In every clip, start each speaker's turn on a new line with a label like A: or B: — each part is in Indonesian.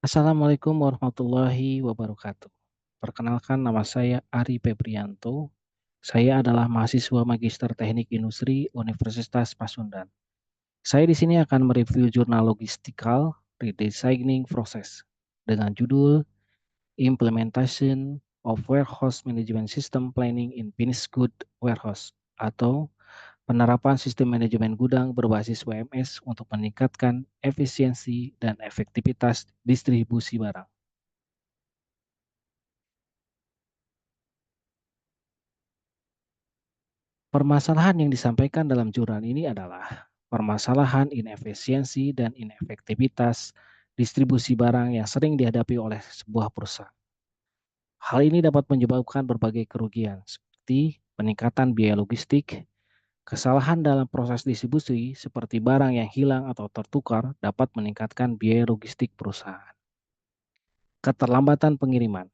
A: Assalamualaikum warahmatullahi wabarakatuh. Perkenalkan nama saya Ari Febrianto. Saya adalah mahasiswa Magister Teknik Industri Universitas Pasundan. Saya di sini akan mereview jurnal logistikal Redesigning Process dengan judul Implementation of Warehouse Management System Planning in Finished Good Warehouse atau penerapan sistem manajemen gudang berbasis WMS untuk meningkatkan efisiensi dan efektivitas distribusi barang. Permasalahan yang disampaikan dalam jurnal ini adalah permasalahan inefisiensi dan inefektivitas distribusi barang yang sering dihadapi oleh sebuah perusahaan. Hal ini dapat menyebabkan berbagai kerugian, seperti peningkatan biaya logistik, kesalahan dalam proses distribusi, seperti barang yang hilang atau tertukar, dapat meningkatkan biaya logistik perusahaan. Keterlambatan pengiriman.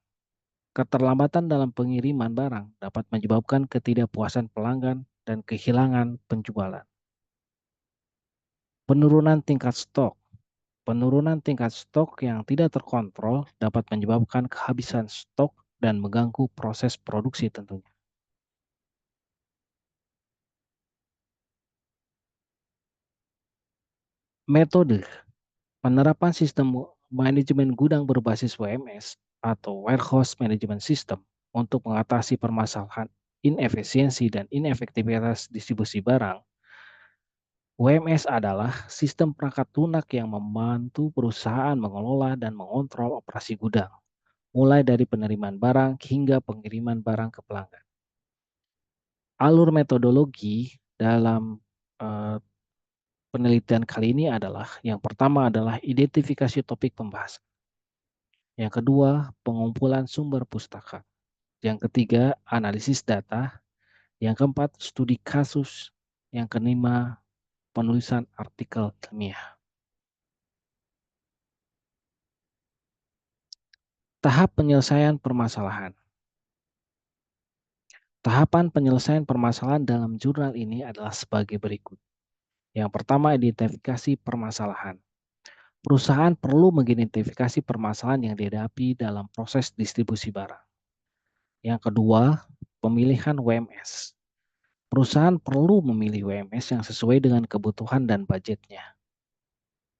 A: Keterlambatan dalam pengiriman barang dapat menyebabkan ketidakpuasan pelanggan dan kehilangan penjualan. Penurunan tingkat stok. Penurunan tingkat stok yang tidak terkontrol dapat menyebabkan kehabisan stok dan mengganggu proses produksi tentunya. Metode penerapan sistem manajemen gudang berbasis WMS atau Warehouse Management System untuk mengatasi permasalahan inefisiensi dan inefektivitas distribusi barang. WMS adalah sistem perangkat lunak yang membantu perusahaan mengelola dan mengontrol operasi gudang, mulai dari penerimaan barang hingga pengiriman barang ke pelanggan. Alur metodologi dalam eh, penelitian kali ini adalah yang pertama adalah identifikasi topik pembahasan. Yang kedua, pengumpulan sumber pustaka. Yang ketiga, analisis data. Yang keempat, studi kasus. Yang kelima, penulisan artikel ilmiah. Tahap penyelesaian permasalahan. Tahapan penyelesaian permasalahan dalam jurnal ini adalah sebagai berikut. Yang pertama, identifikasi permasalahan. Perusahaan perlu mengidentifikasi permasalahan yang dihadapi dalam proses distribusi barang. Yang kedua, pemilihan WMS. Perusahaan perlu memilih WMS yang sesuai dengan kebutuhan dan budgetnya.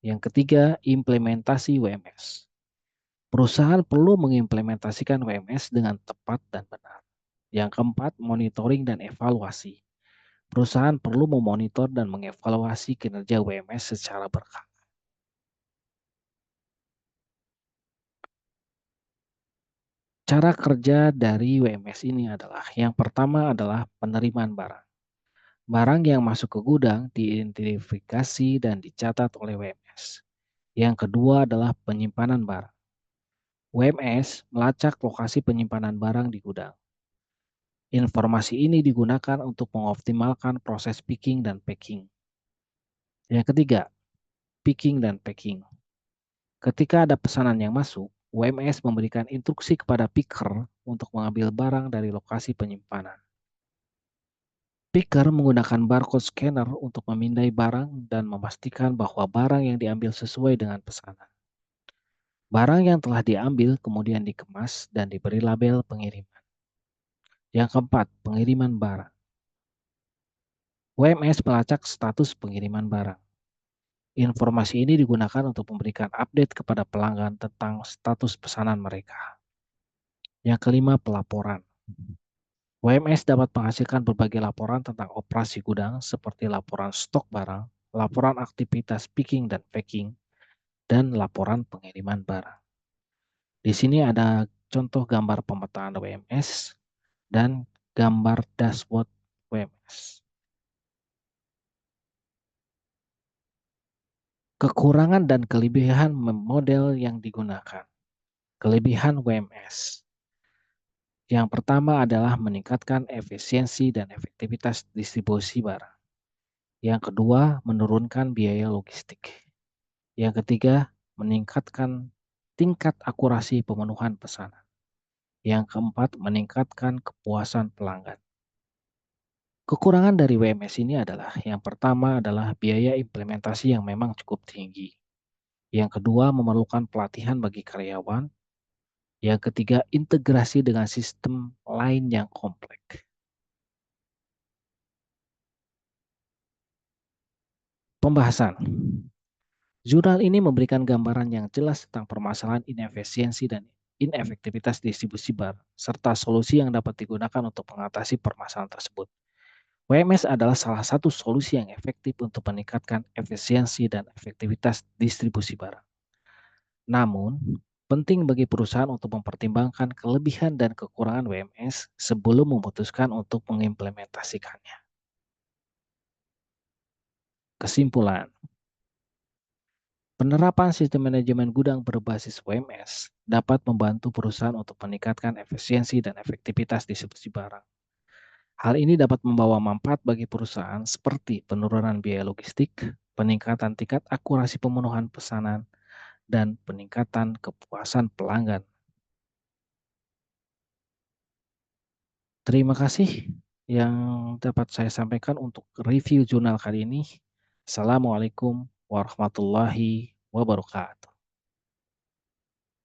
A: Yang ketiga, implementasi WMS. Perusahaan perlu mengimplementasikan WMS dengan tepat dan benar. Yang keempat, monitoring dan evaluasi. Perusahaan perlu memonitor dan mengevaluasi kinerja WMS secara berkala. Cara kerja dari WMS ini adalah yang pertama adalah penerimaan barang. Barang yang masuk ke gudang diidentifikasi dan dicatat oleh WMS. Yang kedua adalah penyimpanan barang. WMS melacak lokasi penyimpanan barang di gudang. Informasi ini digunakan untuk mengoptimalkan proses picking dan packing. Yang ketiga, picking dan packing. Ketika ada pesanan yang masuk, WMS memberikan instruksi kepada picker untuk mengambil barang dari lokasi penyimpanan. Picker menggunakan barcode scanner untuk memindai barang dan memastikan bahwa barang yang diambil sesuai dengan pesanan. Barang yang telah diambil kemudian dikemas dan diberi label pengiriman. Yang keempat, pengiriman barang. WMS melacak status pengiriman barang. Informasi ini digunakan untuk memberikan update kepada pelanggan tentang status pesanan mereka. Yang kelima, pelaporan. WMS dapat menghasilkan berbagai laporan tentang operasi gudang seperti laporan stok barang, laporan aktivitas picking dan packing, dan laporan pengiriman barang. Di sini ada contoh gambar pemetaan WMS dan gambar dashboard WMS. Kekurangan dan kelebihan model yang digunakan. Kelebihan WMS. Yang pertama adalah meningkatkan efisiensi dan efektivitas distribusi barang. Yang kedua, menurunkan biaya logistik. Yang ketiga, meningkatkan tingkat akurasi pemenuhan pesanan. Yang keempat, meningkatkan kepuasan pelanggan. Kekurangan dari WMS ini adalah yang pertama adalah biaya implementasi yang memang cukup tinggi. Yang kedua, memerlukan pelatihan bagi karyawan. Yang ketiga, integrasi dengan sistem lain yang kompleks. Pembahasan. Jurnal ini memberikan gambaran yang jelas tentang permasalahan inefisiensi dan inefektivitas distribusi bar, serta solusi yang dapat digunakan untuk mengatasi permasalahan tersebut. WMS adalah salah satu solusi yang efektif untuk meningkatkan efisiensi dan efektivitas distribusi barang. Namun, penting bagi perusahaan untuk mempertimbangkan kelebihan dan kekurangan WMS sebelum memutuskan untuk mengimplementasikannya. Kesimpulan, penerapan sistem manajemen gudang berbasis WMS dapat membantu perusahaan untuk meningkatkan efisiensi dan efektivitas distribusi barang. Hal ini dapat membawa manfaat bagi perusahaan seperti penurunan biaya logistik, peningkatan tingkat akurasi pemenuhan pesanan, dan peningkatan kepuasan pelanggan. Terima kasih yang dapat saya sampaikan untuk review jurnal kali ini. Assalamualaikum warahmatullahi wabarakatuh.